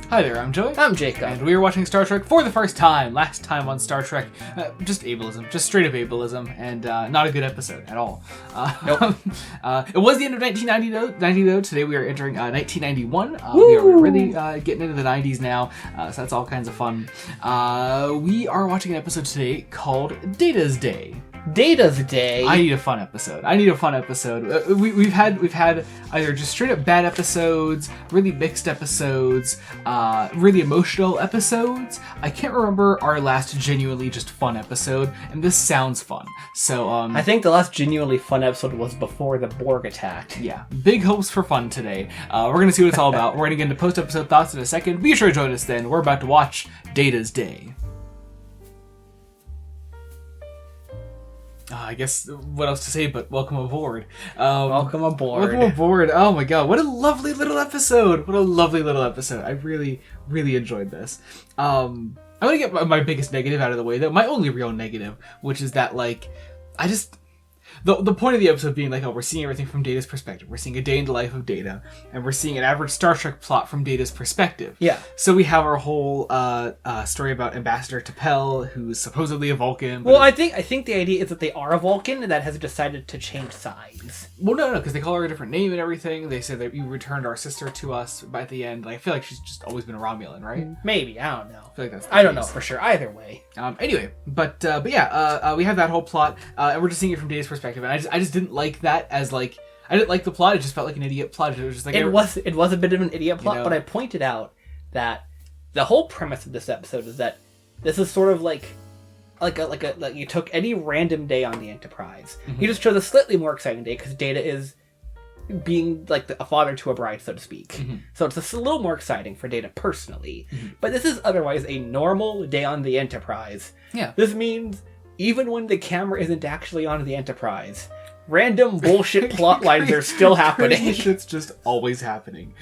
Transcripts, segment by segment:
Hi there, I'm Joey. I'm Jacob. And we are watching Star Trek for the first time. Last time on Star Trek, just ableism. Just straight up ableism. And not a good episode at all. Nope. It was the end of 1990 though. Today we are entering 1991. We are really getting into the 90s now. So that's all kinds of fun. We are watching an episode today called Data's Day. Data's Day. I need a fun episode. We've had either just straight up bad episodes, really mixed episodes, really emotional episodes. I can't remember our last genuinely just fun episode, and this sounds fun. So I think the last genuinely fun episode was before the Borg attacked. Yeah, big hopes for fun today. We're gonna see what it's all about. We're gonna get into post-episode thoughts in a second. Be sure to join us then. We're about to watch Data's Day. I guess what else to say but welcome aboard. Welcome aboard. Welcome aboard. Oh my god, what a lovely little episode. I really, really enjoyed this. I'm gonna get my biggest negative out of the way though. My only real negative, which is that the point of the episode being we're seeing everything from Data's perspective. We're seeing a day in the life of Data, and we're seeing an average Star Trek plot from Data's perspective. Yeah. So we have our whole story about Ambassador T'Pel, who's supposedly a Vulcan. Well, I think the idea is that they are a Vulcan that has decided to change sides. Well, no, because they call her a different name and everything. They say that you returned our sister to us at the end. I feel like she's just always been a Romulan, right? Maybe, I don't know. I feel like that's I don't know for sure. Either way. Anyway, but yeah, we have that whole plot, and we're just seeing it from Data's perspective, and I just didn't like that as I didn't like the plot. It just felt like an idiot plot. It was just it was a bit of an idiot plot, but I pointed out that the whole premise of this episode is that this is sort of like you took any random day on the Enterprise. Mm-hmm. You just chose a slightly more exciting day because Data is being a father to a bride, so to speak. Mm-hmm. So it's a little more exciting for Data personally. Mm-hmm. But this is otherwise a normal day on the Enterprise. Yeah. This means even when the camera isn't actually on the Enterprise, random bullshit plot lines are still happening. Shit's just always happening.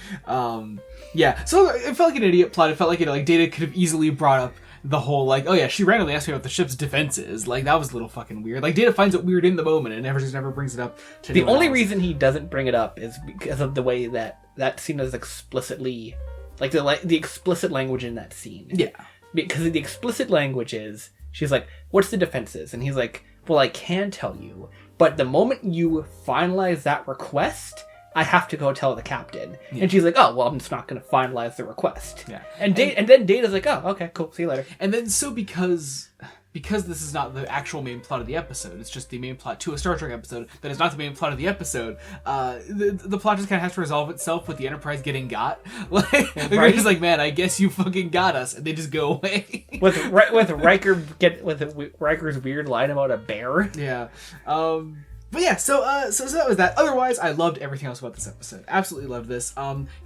Yeah. So it felt like an idiot plot. It felt like Data could have easily brought up the whole oh yeah, she randomly asked me about the ship's defenses. That was a little fucking weird. Data finds it weird in the moment and never brings it up to the only reason he doesn't bring it up is because of the way that scene is explicitly the explicit language in that scene. Yeah. Because the explicit language is she's like, what's the defenses? And he's like, well, I can tell you, but the moment you finalize that request, I have to go tell the captain. Yeah. And she's like, oh, well, I'm just not going to finalize the request. Yeah. And then Data's like, oh, okay, cool, see you later. And then so because this is not the actual main plot of the episode, it's just the main plot to a Star Trek episode that is not the main plot of the episode, the plot just kind of has to resolve itself with the Enterprise getting got. They're just like, man, I guess you fucking got us, and they just go away. with Riker's weird line about a bear. Yeah. But yeah, so that was that. Otherwise, I loved everything else about this episode. Absolutely loved this.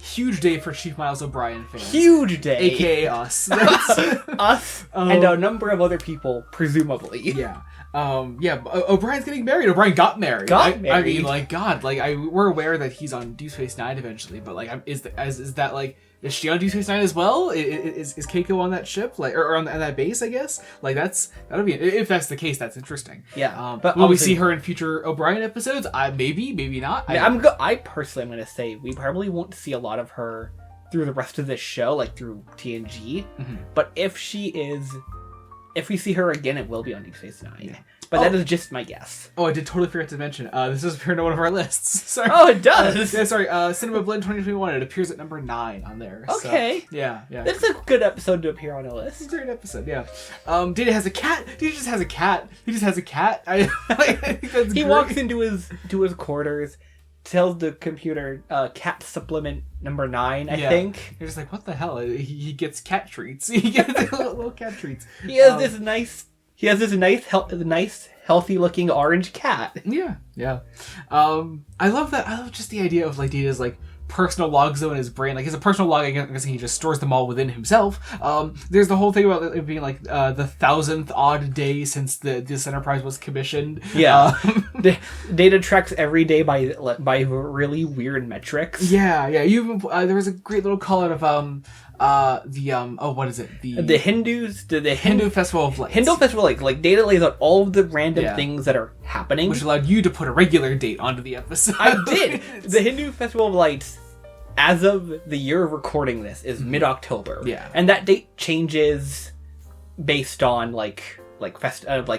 Huge day for Chief Miles O'Brien fans. Huge day. AKA us. Us and a number of other people, presumably. Yeah. O'Brien's getting married. O'Brien got married. I mean, we're aware that he's on Deep Space Nine eventually, but is she on Deep Space Nine as well? Is Keiko on that ship, or on that base? I guess that'll be, if that's the case, that's interesting. Yeah, but will we see her in future O'Brien episodes? Maybe not. I personally am going to say we probably won't see a lot of her through the rest of this show, through TNG. Mm-hmm. But if we see her again, it will be on Deep Space Nine. Yeah. But that is just my guess. Oh, I did totally forget to mention. This does appear in one of our lists. Sorry. Oh, it does? Sorry. Cinema Blend 2021. It appears at number 9 on there. Okay. So, yeah. It's a good episode to appear on a list. It's a great episode, yeah. Data has a cat. Data just has a cat. He just has a cat. I think that's He great. walks into his quarters, tells the computer cat supplement number 9, I think. You're just like, what the hell? He gets cat treats. He gets little cat treats. He has this nice, healthy looking orange cat. Yeah. I love that. I love just the idea of Data's personal logs though in his brain. He has a personal log. I'm guessing he just stores them all within himself. There's the whole thing about it being the 1000th odd day since this Enterprise was commissioned. Yeah. Data tracks every day by really weird metrics. Yeah. You there was a great little call out of what is it? The Hindus, the Hindu Festival of Lights. Hindu Festival of Lights. Data lays out all of the random things that are happening. Which allowed you to put a regular date onto the episode. I did! The Hindu Festival of Lights as of the year of recording this is mid-October. Yeah. And that date changes based on like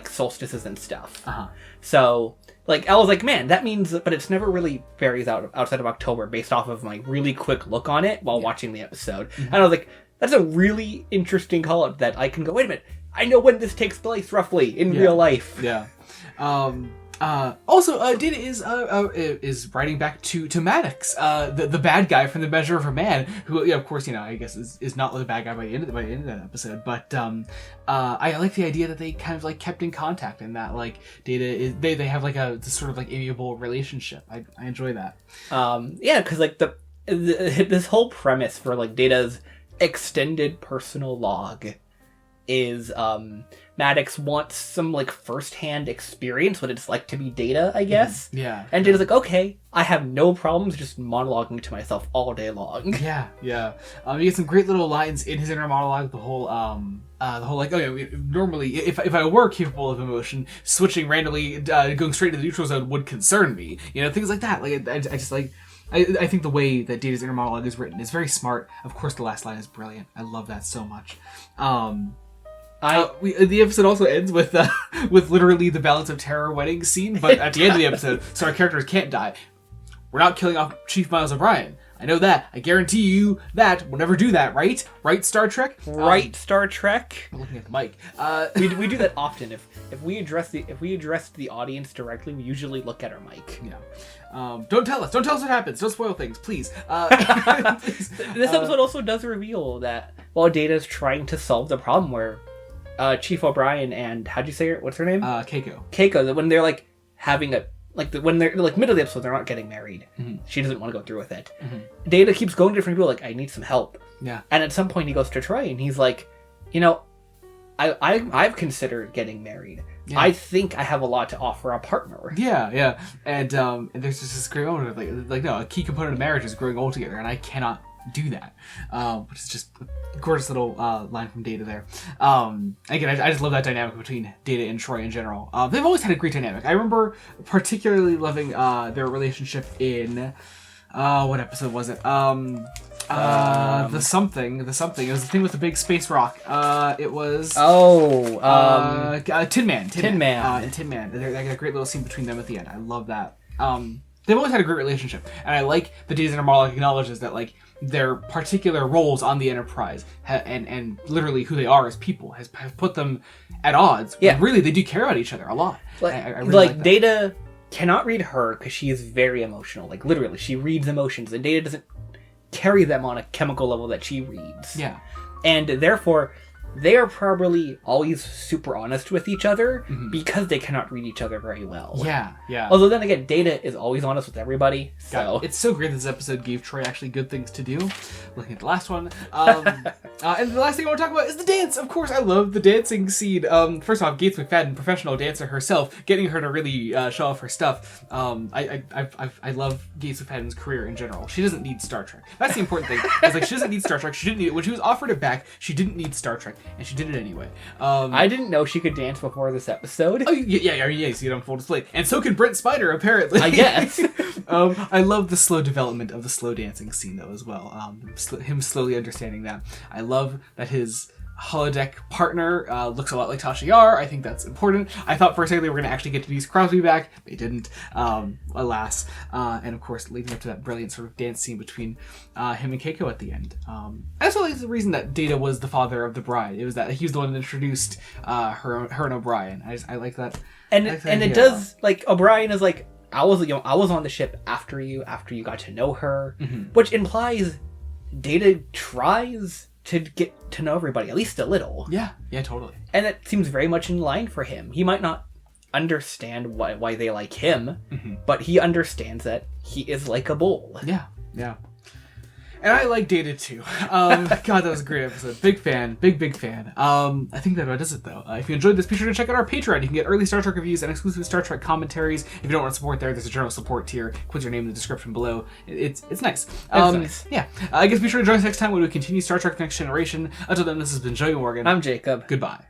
solstices and stuff. Uh-huh. So I was like, man, that means, but it's never really varies outside of October based off of my really quick look on it while watching the episode. Mm-hmm. And I was like, that's a really interesting call out that I can go, wait a minute, I know when this takes place roughly in real life. Yeah. Also, Data is writing back to Maddox, the bad guy from The Measure of a Man, who, of course, I guess is not the bad guy by the end of that episode. But I like the idea that they kind of kept in contact, and that Data is they have this sort of amiable relationship. I enjoy that. Yeah, because this whole premise for Data's extended personal log is Maddox wants some first-hand experience what it's like to be Data, I guess. Yeah. And Data's like, okay, I have no problems just monologuing to myself all day long. Yeah. You get some great little lines in his inner monologue. The whole normally if I were capable of emotion, switching randomly, going straight to the neutral zone would concern me. Things like that. I think the way that Data's inner monologue is written is very smart. Of course, the last line is brilliant. I love that so much. The episode also ends with literally the Balance of Terror wedding scene, but at the end of the episode, so our characters can't die. We're not killing off Chief Miles O'Brien. I know that. I guarantee you that we'll never do that, right? Right, Star Trek? Right, Star Trek? I'm looking at the mic. We do that often. If we address the audience directly, we usually look at our mic. Yeah. Don't tell us what happens. Don't spoil things, please. This episode also does reveal that while Data's trying to solve the problem where Chief O'Brien and how'd you say her? What's her name? Keiko. When they're having a when they're middle of the episode, they're not getting married. Mm-hmm. She doesn't want to go through with it. Mm-hmm. Data keeps going to different people I need some help. Yeah. And at some point he goes to Troy and he's like, I've considered getting married. Yeah. I think I have a lot to offer a partner. Yeah. And there's just this great moment of no, a key component of marriage is growing old together, and I cannot do that, which is just a gorgeous little line from Data there. Again, I just love that dynamic between Data and Troy in general. They've always had a great dynamic. I remember particularly loving their relationship in what episode was it? The something. It was the thing with the big space rock. It was Tin Man. Tin Man. They got a great little scene between them at the end. I love that. They've always had a great relationship, and I like the Data's inner monologue acknowledges that their particular roles on the Enterprise and literally who they are as people have put them at odds. Yeah, really, they do care about each other a lot. I really like that. Data cannot read her because she is very emotional. Literally, she reads emotions, and Data doesn't carry them on a chemical level that she reads. Yeah, and therefore they are probably always super honest with each other because they cannot read each other very well. Yeah. Although then again, Data is always honest with everybody. So God, it's so great this episode gave Troy actually good things to do. Looking at the last one. And the last thing I want to talk about is the dance. Of course, I love the dancing scene. First off, Gates McFadden, professional dancer herself, getting her to really show off her stuff. I love Gates McFadden's career in general. She doesn't need Star Trek. That's the important thing. It's she doesn't need Star Trek. She didn't need it. When she was offered it back, she didn't need Star Trek. And she did it anyway. I didn't know she could dance before this episode. Oh, yeah, you see it on full display. And so can Brent Spiner, apparently. I guess. I love the slow development of the slow dancing scene, though, as well. Him slowly understanding that. I love that his holodeck partner looks a lot like Tasha Yar. I think that's important. I thought for a second they were going to actually get Denise Crosby back. They didn't, alas. And of course, leading up to that brilliant sort of dance scene between him and Keiko at the end. That's really the reason that Data was the father of the bride. It was that he was the one that introduced her and O'Brien. I like that. And it does, O'Brien is I was on the ship after you got to know her, which implies Data tries to get to know everybody, at least a little. Yeah, totally. And that seems very much in line for him. He might not understand why they like him, but he understands that he is likable. Yeah. And I like Data too. God, that was a great episode. Big fan. Big fan. I think that does it though. If you enjoyed this, be sure to check out our Patreon. You can get early Star Trek reviews and exclusive Star Trek commentaries. If you don't want to support there's a general support tier. Put your name in the description below. It's nice. It's nice. Yeah. I guess be sure to join us next time when we continue Star Trek Next Generation. Until then, this has been Joey Morgan. I'm Jacob. Goodbye.